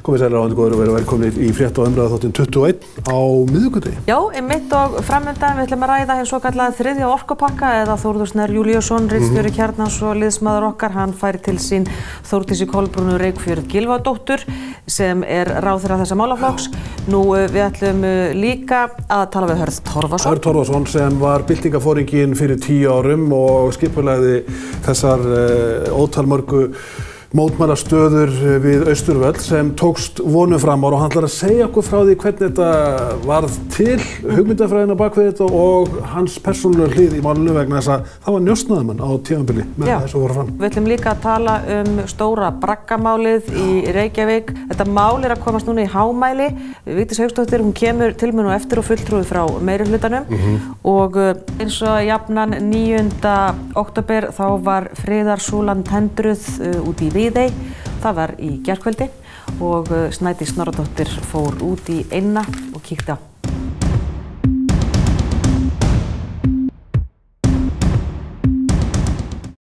Komið sælir áhandi góður og verið velkomnir í frétta- og umræðuþáttinn 21 á miðvikudegi. Já, einmitt og framundan við ætlum að ræða hinn svokallaða þriðja orkupakka eða Þórður Snær Júlíusson, ritstjóri Kjarnans og liðsmaður okkar, hann færi til sín Þórdísi Kolbrúnu Reykfjörð Gylfadóttur sem ráðherra þessa málaflokks. Nú við ætlum líka að tala við Hörð Torfason. Hörð Torfason sem var byltingaforinginn fyrir 10 árum og skipulagði þessar ótalmörgu mótmælastöður við Austurvöll sem tókst vonum fram og hann ætlar að segja okkur frá því hvernig þetta varð til, hugmyndafræðina bak við þetta og hans persónulega hlið í málinu vegna þess að það var njósnaðumann á tímabili með þessu voru fram. Við ætlum líka að tala stóra braggamálið í Reykjavík. Þetta mál að komast núna í hámæli. Vigdís Hauksdóttir, hún kemur til mér nú eftir og fulltrúi frá meirihlutanum og eins og jafnan 9. október þá var friðarsúlan tendruð út í Viðey. Það var í gærkvöldi og Snædís Snorradóttir fór út í eynna og kíkti á.